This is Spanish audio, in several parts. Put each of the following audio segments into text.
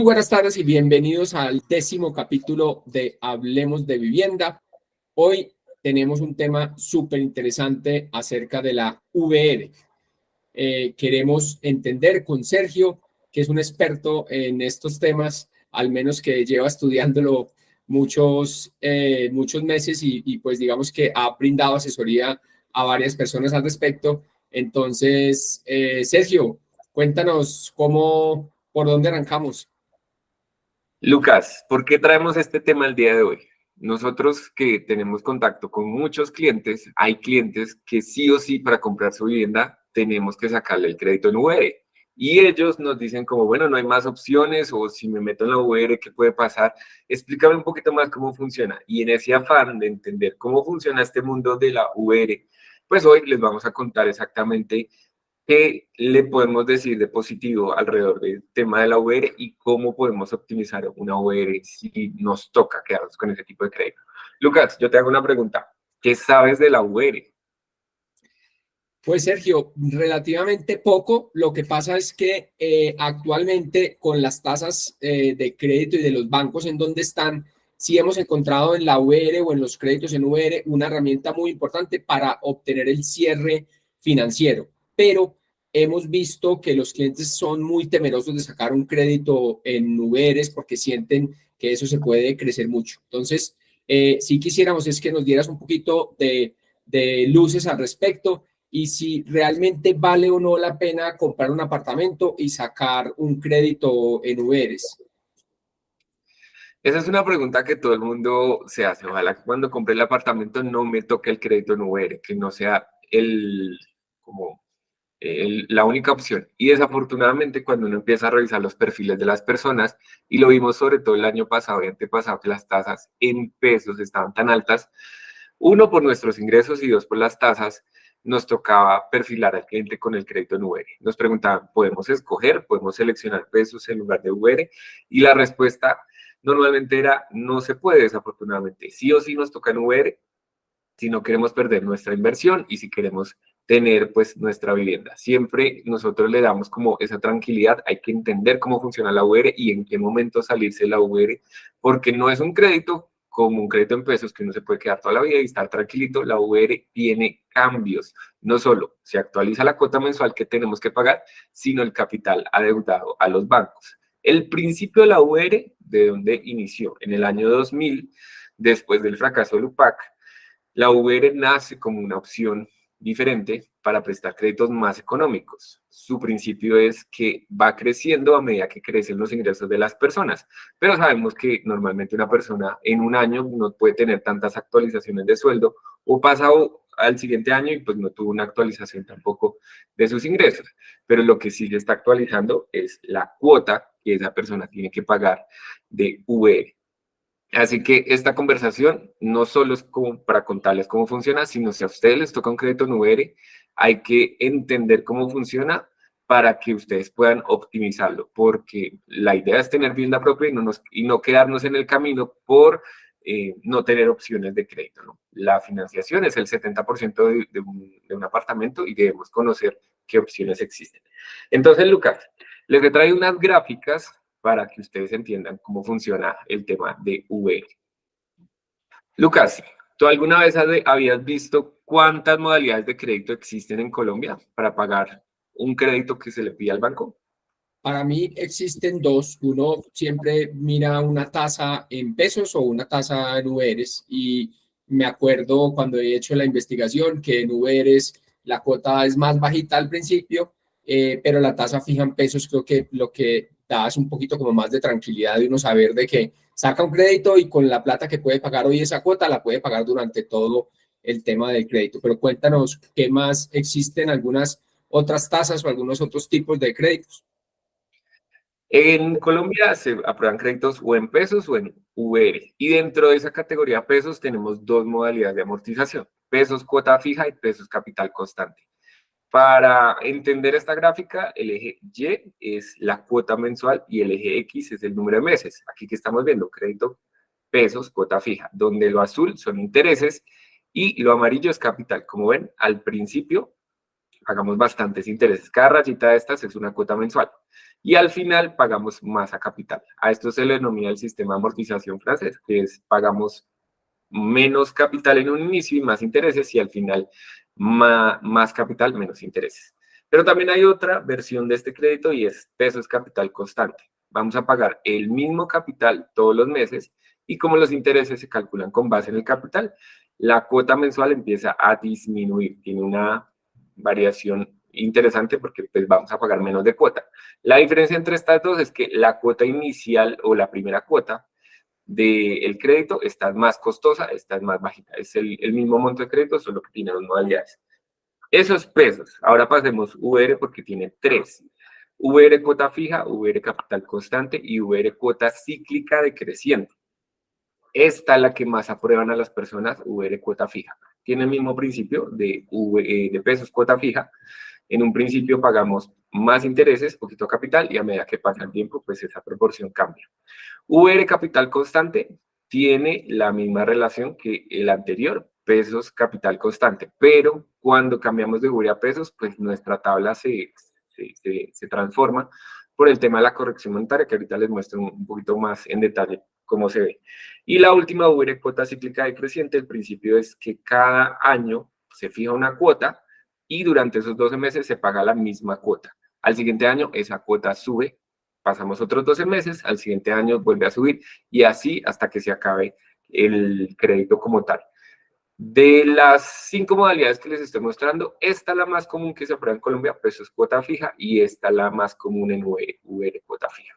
Muy buenas tardes y bienvenidos al 10º capítulo de Hablemos de Vivienda. Hoy tenemos un tema súper interesante acerca de la VR. Queremos entender con Sergio, que es un experto en estos temas, al menos que lleva estudiándolo muchos meses y pues digamos que ha brindado asesoría a varias personas al respecto. Entonces, Sergio, cuéntanos por dónde arrancamos. Lucas, ¿por qué traemos este tema el día de hoy? Nosotros que tenemos contacto con muchos clientes, hay clientes que sí o sí para comprar su vivienda tenemos que sacarle el crédito en VR. Y ellos nos dicen como, bueno, no hay más opciones o si me meto en la VR, ¿qué puede pasar? Explícame un poquito más cómo funciona. Y en ese afán de entender cómo funciona este mundo de la VR, pues hoy les vamos a contar exactamente ¿qué le podemos decir de positivo alrededor del tema de la VR y cómo podemos optimizar una VR si nos toca quedarnos con ese tipo de crédito? Lucas, yo te hago una pregunta. ¿Qué sabes de la VR? Pues Sergio, relativamente poco. Lo que pasa es que actualmente con las tasas de crédito y de los bancos en donde están, sí hemos encontrado en la VR o en los créditos en VR una herramienta muy importante para obtener el cierre financiero. Pero hemos visto que los clientes son muy temerosos de sacar un crédito en VRs porque sienten que eso se puede crecer mucho. Entonces, si quisiéramos es que nos dieras un poquito de luces al respecto y si realmente vale o no la pena comprar un apartamento y sacar un crédito en VRs. Esa es una pregunta que todo el mundo se hace. Ojalá que cuando compre el apartamento no me toque el crédito en VR, que no sea como la única opción. Y desafortunadamente cuando uno empieza a revisar los perfiles de las personas, y lo vimos sobre todo el año pasado y antepasado, que las tasas en pesos estaban tan altas, uno por nuestros ingresos y dos por las tasas, nos tocaba perfilar al cliente con el crédito en VR. Nos preguntaban, ¿podemos escoger? ¿Podemos seleccionar pesos en lugar de VR? Y la respuesta normalmente era, no se puede, desafortunadamente. Sí o sí nos toca en VR, si no queremos perder nuestra inversión y si queremos tener pues nuestra vivienda. Siempre nosotros le damos como esa tranquilidad, hay que entender cómo funciona la VR y en qué momento salirse de la VR, porque no es un crédito como un crédito en pesos que uno se puede quedar toda la vida y estar tranquilito. La VR tiene cambios, no solo se actualiza la cuota mensual que tenemos que pagar, sino el capital adeudado a los bancos. El principio de la VR, de donde inició en el año 2000, después del fracaso del UPAC, la VR nace como una opción diferente para prestar créditos más económicos. Su principio es que va creciendo a medida que crecen los ingresos de las personas, pero sabemos que normalmente una persona en un año no puede tener tantas actualizaciones de sueldo o pasa al siguiente año y pues no tuvo una actualización tampoco de sus ingresos. Pero lo que sí se está actualizando es la cuota que esa persona tiene que pagar de VR. Así que esta conversación no solo es como para contarles cómo funciona, sino si a ustedes les toca un crédito en VR, hay que entender cómo funciona para que ustedes puedan optimizarlo, porque la idea es tener vivienda propia y no quedarnos en el camino por no tener opciones de crédito, ¿no? La financiación es el 70% de un apartamento y debemos conocer qué opciones existen. Entonces, Lucas, les he traído unas gráficas para que ustedes entiendan cómo funciona el tema de VR. Lucas, ¿tú alguna vez habías visto cuántas modalidades de crédito existen en Colombia para pagar un crédito que se le pide al banco? Para mí existen dos. Uno siempre mira una tasa en pesos o una tasa en VRs. Y me acuerdo cuando he hecho la investigación que en VRs la cuota es más bajita al principio, pero la tasa fija en pesos creo que lo que da es un poquito como más de tranquilidad de uno saber de que saca un crédito y con la plata que puede pagar hoy esa cuota la puede pagar durante todo el tema del crédito. Pero cuéntanos qué más existen, algunas otras tasas o algunos otros tipos de créditos. En Colombia se aprueban créditos o en pesos o en VR. Y dentro de esa categoría pesos tenemos dos modalidades de amortización: pesos cuota fija y pesos capital constante. Para entender esta gráfica, el eje Y es la cuota mensual y el eje X es el número de meses. Aquí que estamos viendo crédito, pesos, cuota fija, donde lo azul son intereses y lo amarillo es capital. Como ven, al principio pagamos bastantes intereses. Cada rayita de estas es una cuota mensual. Y al final pagamos más a capital. A esto se le denomina el sistema de amortización francés, que es pagamos menos capital en un inicio y más intereses, y al final más capital, menos intereses. Pero también hay otra versión de este crédito y es pesos capital constante. Vamos a pagar el mismo capital todos los meses y como los intereses se calculan con base en el capital, la cuota mensual empieza a disminuir. Tiene una variación interesante porque pues vamos a pagar menos de cuota. La diferencia entre estas dos es que la cuota inicial o la primera cuota del crédito, esta es más costosa, esta es más bajita. Es el mismo monto de crédito, solo que tiene dos modalidades. Esos pesos. Ahora pasemos VR porque tiene tres. VR cuota fija, VR capital constante y VR cuota cíclica decreciente. Esta es la que más aprueban a las personas, VR cuota fija. Tiene el mismo principio de pesos cuota fija. En un principio pagamos más intereses, poquito capital, y a medida que pasa el tiempo, pues esa proporción cambia. VR capital constante tiene la misma relación que el anterior, pesos capital constante, pero cuando cambiamos de VR a pesos, pues nuestra tabla se transforma por el tema de la corrección monetaria, que ahorita les muestro un poquito más en detalle cómo se ve. Y la última VR cuota cíclica decreciente, el principio es que cada año se fija una cuota y durante esos 12 meses se paga la misma cuota. Al siguiente año esa cuota sube, pasamos otros 12 meses, al siguiente año vuelve a subir y así hasta que se acabe el crédito como tal. De las 5 modalidades que les estoy mostrando, esta es la más común que se aprueba en Colombia, pesos cuota fija, y esta es la más común en VR cuota fija.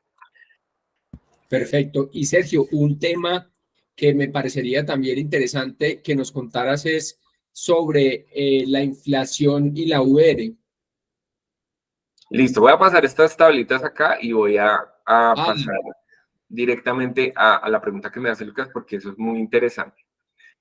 Perfecto. Y Sergio, un tema que me parecería también interesante que nos contaras es sobre la inflación y la VR. Listo, voy a pasar estas tablitas acá y voy a pasar directamente a la pregunta que me hace Lucas, porque eso es muy interesante.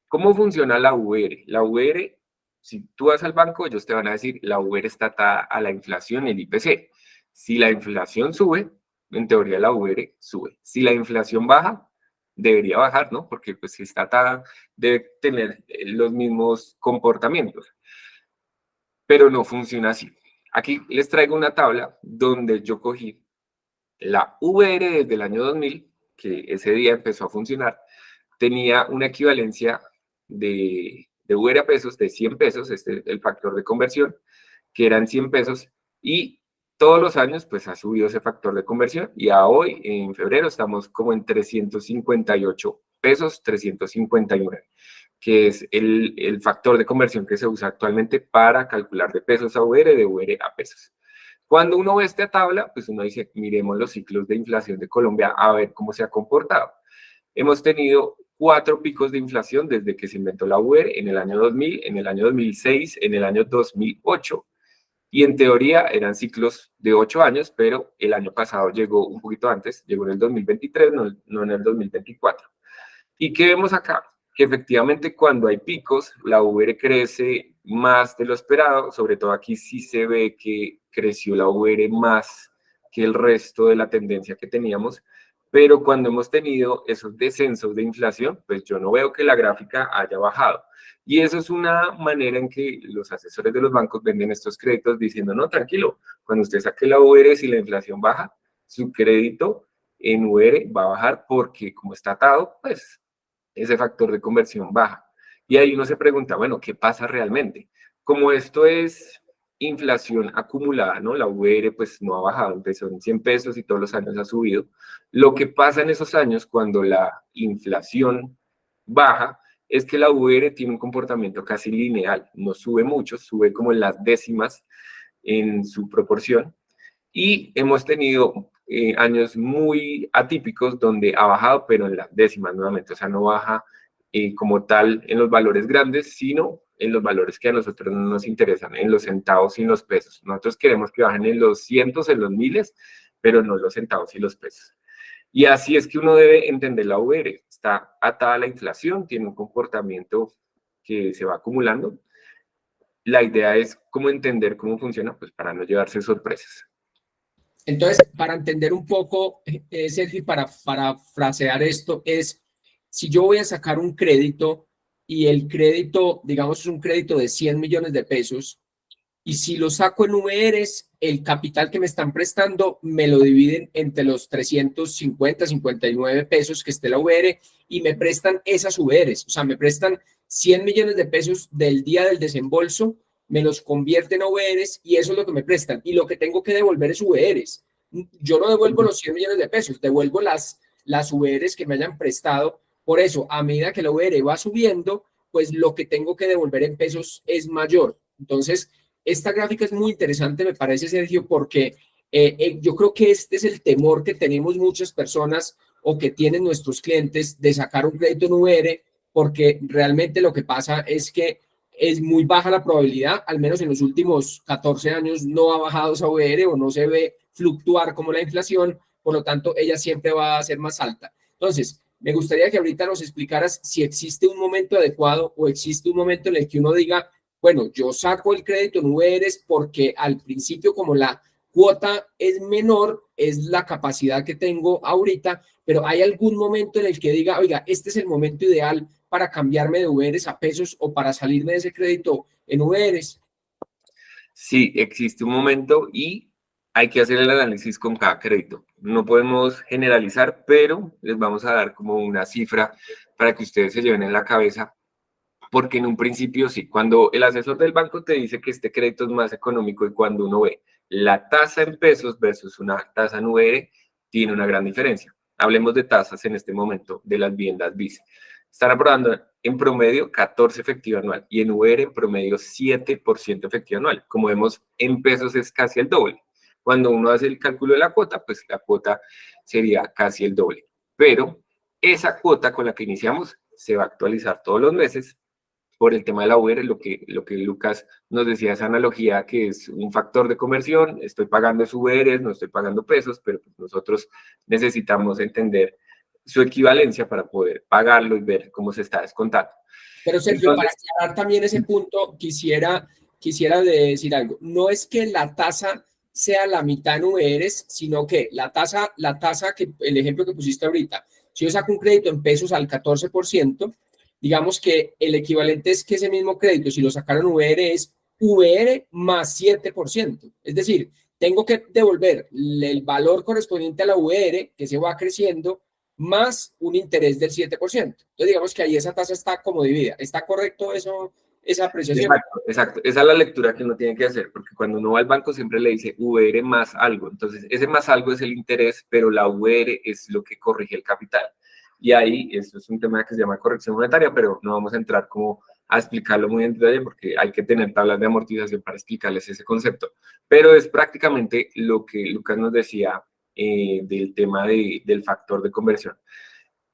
¿Cómo funciona la VR? La VR, si tú vas al banco, ellos te van a decir, la VR está atada a la inflación, el IPC. Si la inflación sube, en teoría la VR sube. Si la inflación baja, debería bajar, ¿no? Porque pues si está atada, debe tener los mismos comportamientos. Pero no funciona así. Aquí les traigo una tabla donde yo cogí la VR desde el año 2000, que ese día empezó a funcionar, tenía una equivalencia de VR a pesos de 100 pesos, este es el factor de conversión, que eran 100 pesos, y todos los años pues ha subido ese factor de conversión, y a hoy, en febrero, estamos como en 358 pesos, 359, que es el factor de conversión que se usa actualmente para calcular de pesos a VR, de VR a pesos. Cuando uno ve esta tabla, pues uno dice, miremos los ciclos de inflación de Colombia a ver cómo se ha comportado. Hemos tenido 4 picos de inflación desde que se inventó la VR en el año 2000, en el año 2006, en el año 2008. Y en teoría eran ciclos de 8 años, pero el año pasado llegó un poquito antes, llegó en el 2023, no en el 2024. ¿Y qué vemos acá? Que efectivamente cuando hay picos, la VR crece más de lo esperado, sobre todo aquí sí se ve que creció la VR más que el resto de la tendencia que teníamos, pero cuando hemos tenido esos descensos de inflación, pues yo no veo que la gráfica haya bajado. Y eso es una manera en que los asesores de los bancos venden estos créditos diciendo, no, tranquilo, cuando usted saque la VR, si la inflación baja, su crédito en VR va a bajar porque como está atado, pues ese factor de conversión baja. Y ahí uno se pregunta, bueno, ¿qué pasa realmente? Como esto es inflación acumulada, ¿no? La VR pues no ha bajado, empezó en 100 pesos y todos los años ha subido. Lo que pasa en esos años cuando la inflación baja es que la VR tiene un comportamiento casi lineal, no sube mucho, sube como en las décimas en su proporción. Y hemos tenido años muy atípicos donde ha bajado, pero en las décimas nuevamente, o sea, no baja como tal en los valores grandes, sino en los valores que a nosotros no nos interesan, en los centavos y en los pesos. Nosotros queremos que bajen en los cientos, en los miles, pero no en los centavos y los pesos. Y así es que uno debe entender la VR. Está atada a la inflación, tiene un comportamiento que se va acumulando. La idea es cómo entender cómo funciona, pues para no llevarse sorpresas. Entonces, para entender un poco, Sergio, para frasear esto, es si yo voy a sacar un crédito y el crédito, digamos, es un crédito de 100 millones de pesos Y si lo saco en VRs, el capital que me están prestando me lo dividen entre los 350, 59 pesos que esté la VR y me prestan esas VRs. O sea, me prestan 100 millones de pesos del día del desembolso, me los convierten a VRs y eso es lo que me prestan. Y lo que tengo que devolver es VRs. Yo no devuelvo los 100 millones de pesos, devuelvo las VRs que me hayan prestado. Por eso, a medida que la VR va subiendo, pues lo que tengo que devolver en pesos es mayor. Entonces, esta gráfica es muy interesante, me parece, Sergio, porque yo creo que este es el temor que tenemos muchas personas o que tienen nuestros clientes de sacar un crédito en VR, porque realmente lo que pasa es que es muy baja la probabilidad, al menos en los últimos 14 años no ha bajado esa VR o no se ve fluctuar como la inflación, por lo tanto ella siempre va a ser más alta. Entonces, me gustaría que ahorita nos explicaras si existe un momento adecuado o existe un momento en el que uno diga, bueno, yo saco el crédito en VRs porque al principio como la cuota es menor, es la capacidad que tengo ahorita, pero hay algún momento en el que diga, oiga, este es el momento ideal para cambiarme de VRs a pesos o para salirme de ese crédito en VRs. Sí, existe un momento y hay que hacer el análisis con cada crédito. No podemos generalizar, pero les vamos a dar como una cifra para que ustedes se lleven en la cabeza, porque en un principio sí, cuando el asesor del banco te dice que este crédito es más económico y cuando uno ve la tasa en pesos versus una tasa en VR, tiene una gran diferencia. Hablemos de tasas en este momento de las viviendas BIS. Están aprobando en promedio 14 efectivo anual y en VR en promedio 7% efectivo anual. Como vemos, en pesos es casi el doble. Cuando uno hace el cálculo de la cuota, pues la cuota sería casi el doble. Pero esa cuota con la que iniciamos se va a actualizar todos los meses por el tema de la VR, lo que Lucas nos decía, esa analogía que es un factor de conversión, estoy pagando su VR, no estoy pagando pesos, pero pues nosotros necesitamos entender su equivalencia para poder pagarlo y ver cómo se está descontando. Pero Sergio, para Entonces, aclarar también ese punto, quisiera decir algo. No es que la tasa sea la mitad en VRs, sino que la tasa que el ejemplo que pusiste ahorita, si yo saco un crédito en pesos al 14%, digamos que el equivalente es que ese mismo crédito, si lo sacaron en VR, es VR más 7%. Es decir, tengo que devolver el valor correspondiente a la VR, que se va creciendo, más un interés del 7%. Entonces, digamos que ahí esa tasa está como dividida. ¿Está correcto eso, esa apreciación? exacto, exacto. Esa es la lectura que uno tiene que hacer, porque cuando uno va al banco siempre le dice VR más algo. Entonces, ese más algo es el interés, pero la VR es lo que corrige el capital. Y ahí, eso es un tema que se llama corrección monetaria, pero no vamos a entrar como a explicarlo muy en detalle porque hay que tener tablas de amortización para explicarles ese concepto. Pero es prácticamente lo que Lucas nos decía del tema del factor de conversión.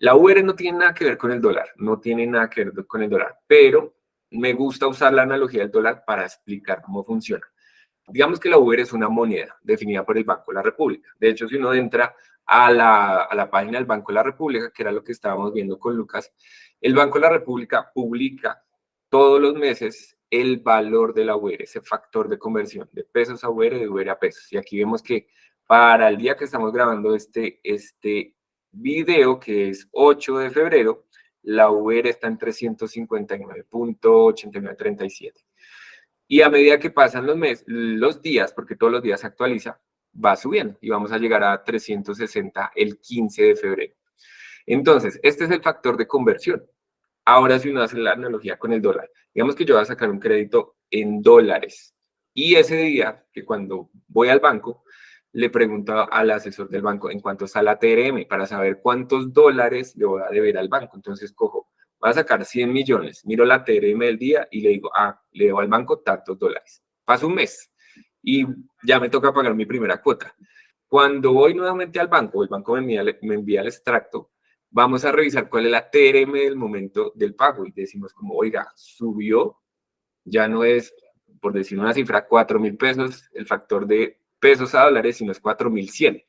La VR no tiene nada que ver con el dólar, no tiene nada que ver con el dólar, pero me gusta usar la analogía del dólar para explicar cómo funciona. Digamos que la VR es una moneda definida por el Banco de la República. De hecho, si uno entra a la página del Banco de la República, que era lo que estábamos viendo con Lucas, el Banco de la República publica todos los meses el valor de la VR, ese factor de conversión de pesos a VR, de VR a pesos. Y aquí vemos que para el día que estamos grabando este video, que es 8 de febrero, la VR está en 359.8937. Y a medida que pasan los días, porque todos los días se actualiza, va subiendo y vamos a llegar a 360 el 15 de febrero. Entonces, este es el factor de conversión. Ahora, si uno hace la analogía con el dólar, digamos que yo voy a sacar un crédito en dólares y ese día, que cuando voy al banco, le pregunto al asesor del banco en cuánto está la TRM para saber cuántos dólares le voy a deber al banco. Entonces, cojo, voy a sacar 100 millones, miro la TRM del día y le digo, le debo al banco tantos dólares. Pasa un mes y ya me toca pagar mi primera cuota. Cuando voy nuevamente al banco, el banco me envía el extracto, vamos a revisar cuál es la TRM del momento del pago y decimos como, oiga, subió, ya no es, por decir una cifra, 4.000 pesos el factor de pesos a dólares, sino es 4.100.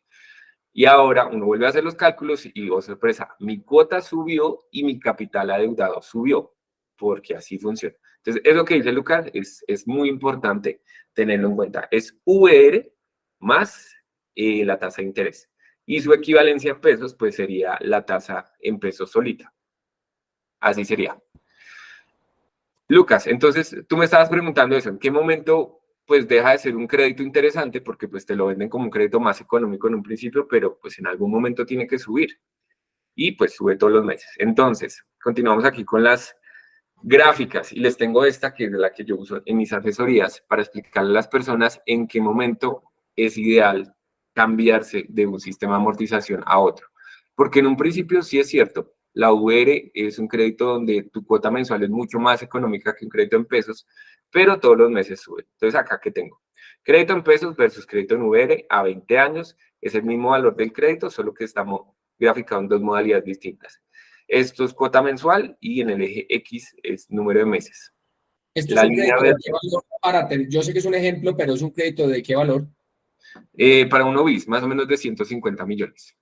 Y ahora uno vuelve a hacer los cálculos y, oh sorpresa, mi cuota subió y mi capital adeudado subió, porque así funciona. Entonces, eso que dice Lucas es muy importante tenerlo en cuenta. Es VR más la tasa de interés. Y su equivalencia en pesos, pues sería la tasa en pesos solita. Así sería. Lucas, entonces tú me estabas preguntando eso, ¿en qué momento pues deja de ser un crédito interesante porque pues te lo venden como un crédito más económico en un principio, pero pues en algún momento tiene que subir y pues sube todos los meses. Entonces, continuamos aquí con las gráficas y les tengo esta que es la que yo uso en mis asesorías para explicarle a las personas en qué momento es ideal cambiarse de un sistema de amortización a otro. Porque en un principio sí es cierto, la VR es un crédito donde tu cuota mensual es mucho más económica que un crédito en pesos, pero todos los meses sube. Entonces acá que tengo crédito en pesos versus crédito en VR a 20 años, es el mismo valor del crédito, solo que estamos graficados en dos modalidades distintas. Esto es cuota mensual y en el eje X es número de meses. ¿Esto es La un línea crédito de verde, qué valor? Yo sé que es un ejemplo, pero es un crédito de qué valor. para uno bis, más o menos de 150 millones,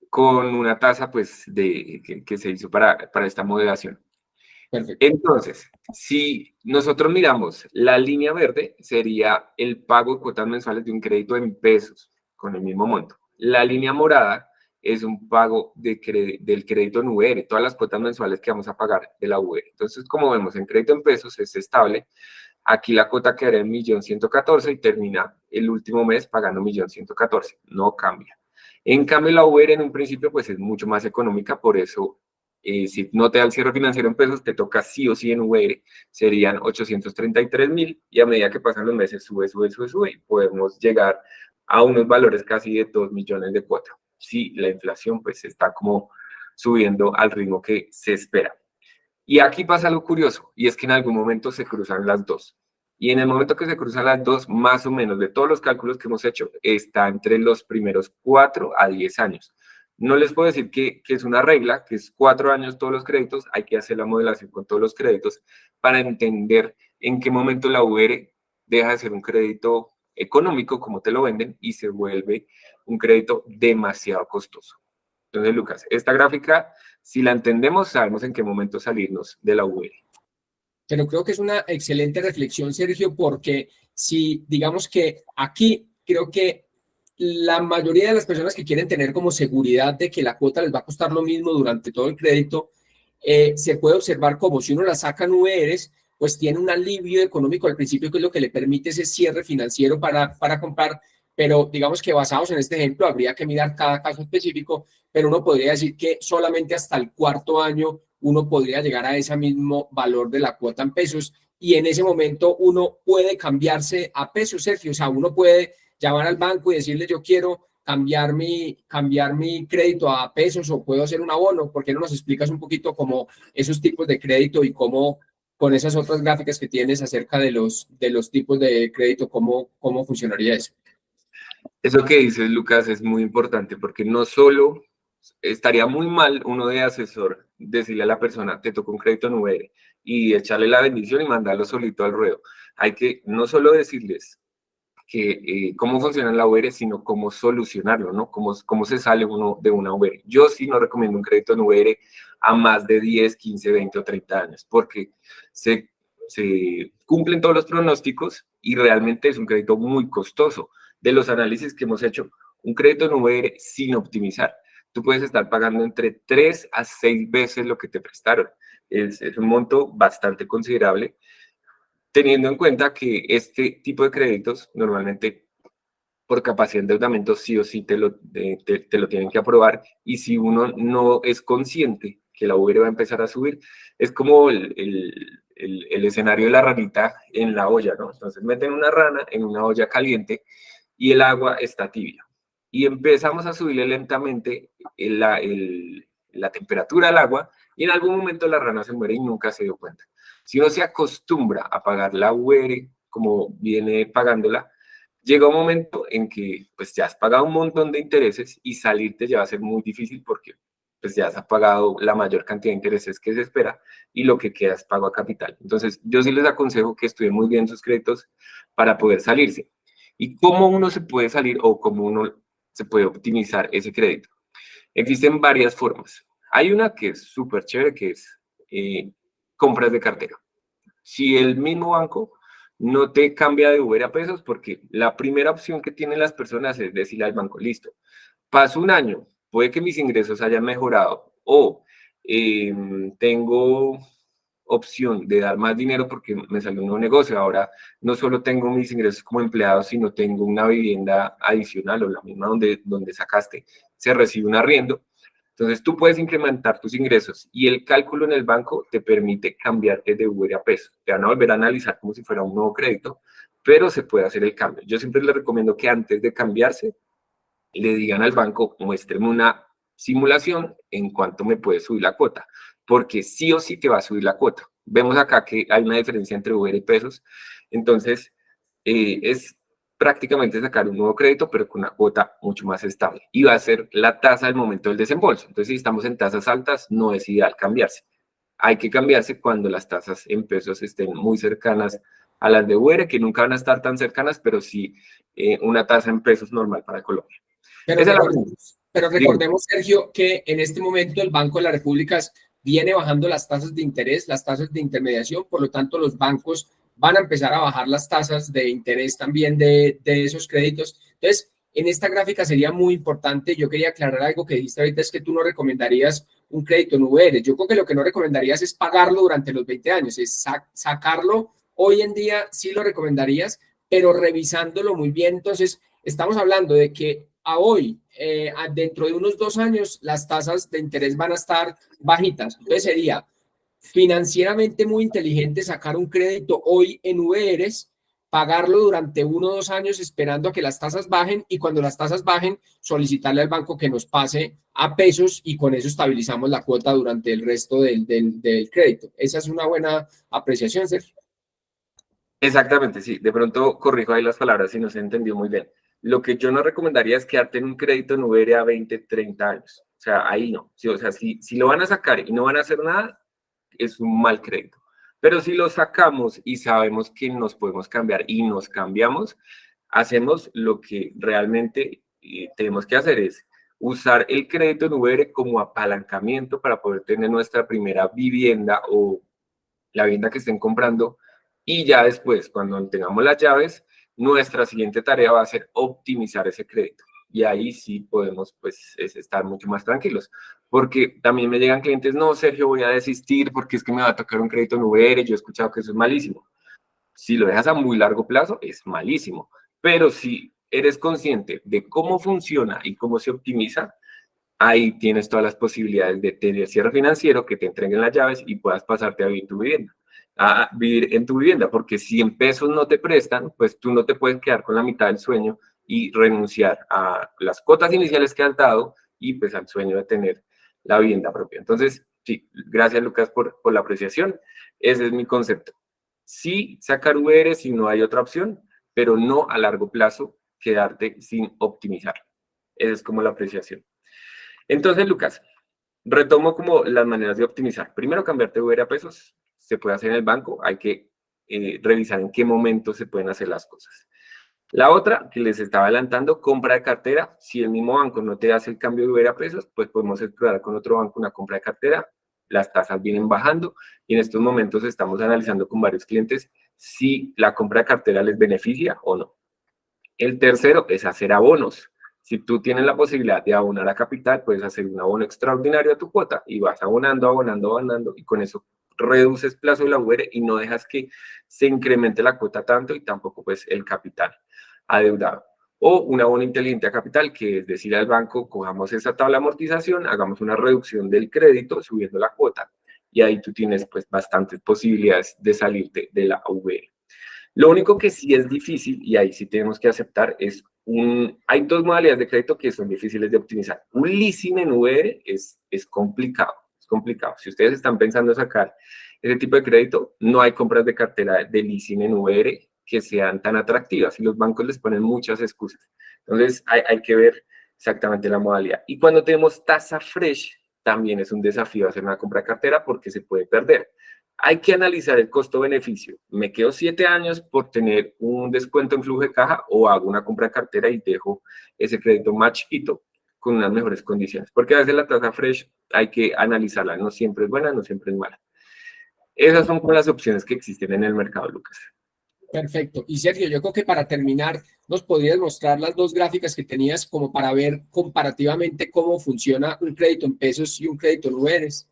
con una tasa pues que se hizo para esta moderación. Perfecto. Entonces, si nosotros miramos la línea verde, sería el pago de cuotas mensuales de un crédito en pesos, con el mismo monto. La línea morada es un pago del crédito en VR, todas las cuotas mensuales que vamos a pagar de la VR. Entonces, como vemos, en crédito en pesos es estable. Aquí la cuota quedaría en 1.114.000 y termina el último mes pagando 1.114.000, no cambia. En cambio, la VR en un principio pues es mucho más económica, por eso si no te da el cierre financiero en pesos, te toca sí o sí en VR, serían 833.000 y a medida que pasan los meses sube y podemos llegar a unos valores casi de 2 millones de cuota. Sí, la inflación pues está como subiendo al ritmo que se espera. Y aquí pasa algo curioso, y es que en algún momento se cruzan las dos. Y en el momento que se cruzan las dos, más o menos de todos los cálculos que hemos hecho, está entre los primeros 4 a 10 años. No les puedo decir que es una regla, que es 4 años todos los créditos, hay que hacer la modelación con todos los créditos para entender en qué momento la VR deja de ser un crédito económico, como te lo venden, y se vuelve un crédito demasiado costoso. Entonces, Lucas, esta gráfica, si la entendemos, sabemos en qué momento salirnos de la VR. Pero creo que es una excelente reflexión, Sergio, porque si digamos que aquí creo que la mayoría de las personas que quieren tener como seguridad de que la cuota les va a costar lo mismo durante todo el crédito, se puede observar como si uno la saca en VRs, pues tiene un alivio económico al principio, que es lo que le permite ese cierre financiero para comprar, pero digamos que basados en este ejemplo, habría que mirar cada caso específico, pero uno podría decir que solamente hasta el cuarto año uno podría llegar a ese mismo valor de la cuota en pesos y en ese momento uno puede cambiarse a pesos, Sergio, o sea, uno puede llamar al banco y decirle yo quiero cambiar mi crédito a pesos o puedo hacer un abono. ¿Por qué no nos explicas un poquito cómo esos tipos de crédito y cómo con esas otras gráficas que tienes acerca de los tipos de crédito, cómo funcionaría eso? Eso que dices, Lucas, es muy importante porque no solo estaría muy mal uno de asesor decirle a la persona, te tocó un crédito en VR y echarle la bendición y mandarlo solito al ruedo. Hay que no solo decirles que cómo funciona la VR, sino cómo solucionarlo, ¿no? Cómo se sale uno de una VR. Yo sí no recomiendo un crédito en VR a más de 10, 15, 20 o 30 años, porque se cumplen todos los pronósticos y realmente es un crédito muy costoso. De los análisis que hemos hecho, un crédito en VR sin optimizar, tú puedes estar pagando entre 3 a 6 veces lo que te prestaron. Es un monto bastante considerable teniendo en cuenta que este tipo de créditos normalmente por capacidad de endeudamiento sí o sí te lo tienen que aprobar y si uno no es consciente que la UVR va a empezar a subir, es como el escenario de la ranita en la olla, ¿no? Entonces meten una rana en una olla caliente y el agua está tibia y empezamos a subirle lentamente la temperatura del agua y en algún momento la rana se muere y nunca se dio cuenta. Si uno se acostumbra a pagar la UR como viene pagándola, llega un momento en que pues ya has pagado un montón de intereses y salirte ya va a ser muy difícil porque pues ya has pagado la mayor cantidad de intereses que se espera y lo que queda es pago a capital. Entonces, yo sí les aconsejo que estudien muy bien sus créditos para poder salirse. ¿Y cómo uno se puede salir o cómo uno se puede optimizar ese crédito? Existen varias formas. Hay una que es súper chévere, que es compras de cartera. Si el mismo banco no te cambia de Uber a pesos, porque la primera opción que tienen las personas es decirle al banco, listo, paso un año, puede que mis ingresos hayan mejorado o tengo opción de dar más dinero porque me salió un nuevo negocio. Ahora no solo tengo mis ingresos como empleado, sino tengo una vivienda adicional o la misma donde sacaste, se recibe un arriendo. Entonces tú puedes incrementar tus ingresos y el cálculo en el banco te permite cambiarte de VR a peso. Te van a volver a analizar como si fuera un nuevo crédito, pero se puede hacer el cambio. Yo siempre les recomiendo que antes de cambiarse, le digan al banco, muéstreme una simulación en cuánto me puede subir la cuota, porque sí o sí te va a subir la cuota. Vemos acá que hay una diferencia entre VR y pesos, entonces es prácticamente sacar un nuevo crédito, pero con una cuota mucho más estable. Y va a ser la tasa al momento del desembolso. Entonces, si estamos en tasas altas, no es ideal cambiarse. Hay que cambiarse cuando las tasas en pesos estén muy cercanas a las de VR, que nunca van a estar tan cercanas, pero sí una tasa en pesos normal para Colombia. Pero recordemos, Sergio, que en este momento el Banco de la República viene bajando las tasas de interés, las tasas de intermediación, por lo tanto los bancos van a empezar a bajar las tasas de interés también de esos créditos. Entonces, en esta gráfica sería muy importante, yo quería aclarar algo que dijiste ahorita, es que tú no recomendarías un crédito en VR. Yo creo que lo que no recomendarías es pagarlo durante los 20 años, es sacarlo. Hoy en día sí lo recomendarías, pero revisándolo muy bien. Entonces, estamos hablando de que a hoy, dentro de unos 2 años, las tasas de interés van a estar bajitas. Entonces sería financieramente muy inteligente sacar un crédito hoy en VRs, pagarlo durante 1 o 2 años esperando a que las tasas bajen y cuando las tasas bajen, solicitarle al banco que nos pase a pesos y con eso estabilizamos la cuota durante el resto del crédito. Esa es una buena apreciación, Sergio. Exactamente, sí. De pronto corrijo ahí las palabras si no se entendió muy bien. Lo que yo no recomendaría es quedarte en un crédito en VR a 20, 30 años. O sea, ahí no. Sí, o sea, si lo van a sacar y no van a hacer nada, es un mal crédito. Pero si lo sacamos y sabemos que nos podemos cambiar y nos cambiamos, hacemos lo que realmente tenemos que hacer es usar el crédito en VR como apalancamiento para poder tener nuestra primera vivienda o la vivienda que estén comprando y ya después, cuando tengamos las llaves, nuestra siguiente tarea va a ser optimizar ese crédito. Y ahí sí podemos pues estar mucho más tranquilos. Porque también me llegan clientes, no, Sergio, voy a desistir porque es que me va a tocar un crédito en VR, yo he escuchado que eso es malísimo. Si lo dejas a muy largo plazo, es malísimo. Pero si eres consciente de cómo funciona y cómo se optimiza, ahí tienes todas las posibilidades de tener cierre financiero, que te entreguen las llaves y puedas pasarte a vivir tu vivienda, a vivir en tu vivienda, porque si en pesos no te prestan, pues tú no te puedes quedar con la mitad del sueño y renunciar a las cuotas iniciales que has dado y pues al sueño de tener la vivienda propia. Entonces, sí, gracias Lucas por la apreciación. Ese es mi concepto. Sí, sacar VR si no hay otra opción, pero no a largo plazo quedarte sin optimizar. Esa es como la apreciación. Entonces, Lucas, retomo como las maneras de optimizar. Primero, cambiarte VR a pesos. Se puede hacer en el banco. Hay que revisar en qué momento se pueden hacer las cosas. La otra, que les estaba adelantando, compra de cartera. Si el mismo banco no te hace el cambio de VR a pesos, pues podemos explorar con otro banco una compra de cartera. Las tasas vienen bajando y en estos momentos estamos analizando con varios clientes si la compra de cartera les beneficia o no. El tercero es hacer abonos. Si tú tienes la posibilidad de abonar a capital, puedes hacer un abono extraordinario a tu cuota y vas abonando, abonando, abonando y con eso reduces plazo de la VR y no dejas que se incremente la cuota tanto y tampoco pues el capital adeudado. O un abono inteligente a capital, que es decir al banco, cojamos esa tabla de amortización, hagamos una reducción del crédito subiendo la cuota y ahí tú tienes pues bastantes posibilidades de salirte de la VR. Lo único que sí es difícil, y ahí sí tenemos que aceptar, hay dos modalidades de crédito que son difíciles de optimizar. Un leasing en VR es complicado, es complicado. Si ustedes están pensando sacar ese tipo de crédito, no hay compras de cartera de leasing en VR que sean tan atractivas y los bancos les ponen muchas excusas. Entonces, hay que ver exactamente la modalidad. Y cuando tenemos tasa fresh, también es un desafío hacer una compra de cartera porque se puede perder. Hay que analizar el costo-beneficio. ¿Me quedo 7 años por tener un descuento en flujo de caja o hago una compra de cartera y dejo ese crédito más chiquito con unas mejores condiciones? Porque a veces la tasa fresh hay que analizarla. No siempre es buena, no siempre es mala. Esas son como las opciones que existen en el mercado, Lucas. Perfecto. Y Sergio, yo creo que para terminar, nos podrías mostrar las dos gráficas que tenías como para ver comparativamente cómo funciona un crédito en pesos y un crédito en UERs.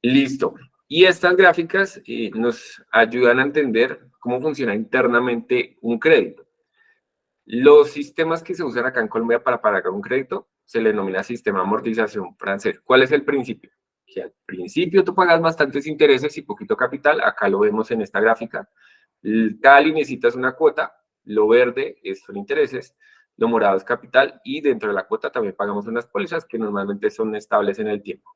Listo. Y estas gráficas nos ayudan a entender cómo funciona internamente un crédito. Los sistemas que se usan acá en Colombia para pagar un crédito se le denomina sistema de amortización francés. ¿Cuál es el principio? Que al principio tú pagas bastantes intereses y poquito capital, acá lo vemos en esta gráfica. Cada linecita es una cuota, lo verde son intereses, lo morado es capital y dentro de la cuota también pagamos unas pólizas que normalmente son estables en el tiempo.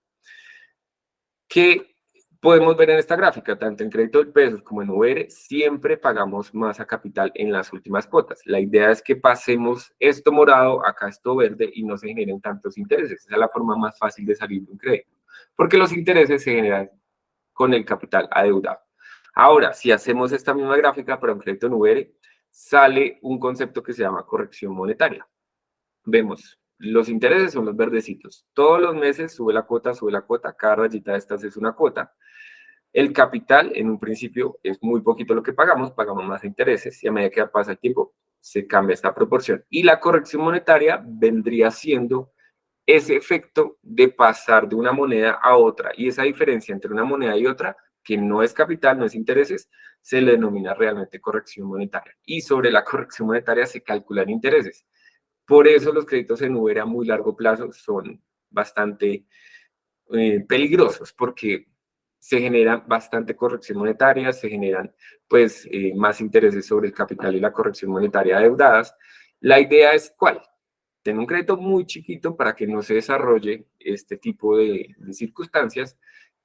¿Qué podemos ver en esta gráfica? Tanto en crédito de pesos como en VR, siempre pagamos más a capital en las últimas cuotas. La idea es que pasemos esto morado, acá esto verde, y no se generen tantos intereses. Esa es la forma más fácil de salir de un crédito, porque los intereses se generan con el capital adeudado. Ahora, si hacemos esta misma gráfica para un crédito en VR, sale un concepto que se llama corrección monetaria. Vemos, los intereses son los verdecitos. Todos los meses sube la cuota, cada rayita de estas es una cuota. El capital, en un principio, es muy poquito lo que pagamos más intereses, y a medida que pasa el tiempo, se cambia esta proporción. Y la corrección monetaria vendría siendo ese efecto de pasar de una moneda a otra, y esa diferencia entre una moneda y otra, que no es capital, no es intereses, se le denomina realmente corrección monetaria. Y sobre la corrección monetaria se calculan intereses. Por eso los créditos en Uber a muy largo plazo son bastante peligrosos, porque se genera bastante corrección monetaria, se generan pues más intereses sobre el capital y la corrección monetaria adeudadas. La idea es ¿cuál? Tener un crédito muy chiquito para que no se desarrolle este tipo de circunstancias,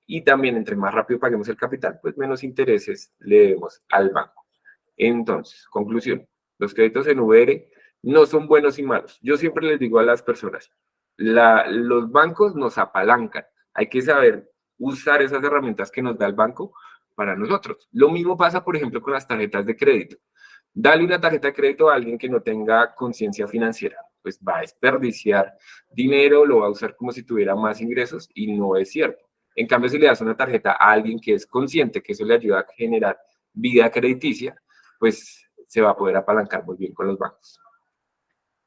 y también entre más rápido paguemos el capital, pues menos intereses le debemos al banco. Entonces, conclusión, los créditos en VR no son buenos y malos. Yo siempre les digo a las personas, los bancos nos apalancan. Hay que saber usar esas herramientas que nos da el banco para nosotros. Lo mismo pasa, por ejemplo, con las tarjetas de crédito. Dale una tarjeta de crédito a alguien que no tenga conciencia financiera, pues va a desperdiciar dinero, lo va a usar como si tuviera más ingresos, y no es cierto. En cambio, si le das una tarjeta a alguien que es consciente que eso le ayuda a generar vida crediticia, pues se va a poder apalancar muy bien con los bancos.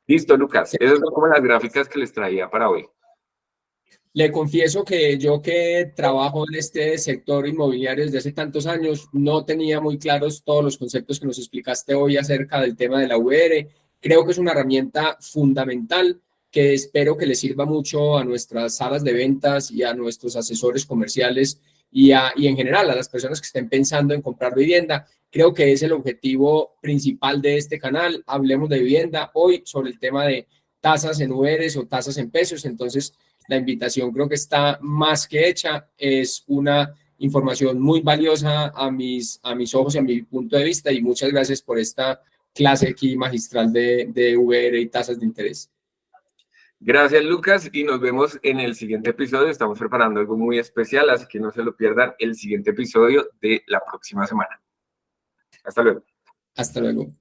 Listo, Lucas. Esas son como las gráficas que les traía para hoy. Le confieso que yo, que trabajo en este sector inmobiliario desde hace tantos años, no tenía muy claros todos los conceptos que nos explicaste hoy acerca del tema de la VR. Creo que es una herramienta fundamental que espero que le sirva mucho a nuestras salas de ventas y a nuestros asesores comerciales y en general a las personas que estén pensando en comprar vivienda. Creo que es el objetivo principal de este canal. Hablemos de vivienda hoy sobre el tema de tasas en URs o tasas en pesos. Entonces, la invitación creo que está más que hecha. Es una información muy valiosa a mis ojos y a mi punto de vista, y muchas gracias por esta clase aquí magistral de VR y tasas de interés. Gracias, Lucas, y nos vemos en el siguiente episodio. Estamos preparando algo muy especial, así que no se lo pierdan el siguiente episodio de la próxima semana. Hasta luego. Hasta luego.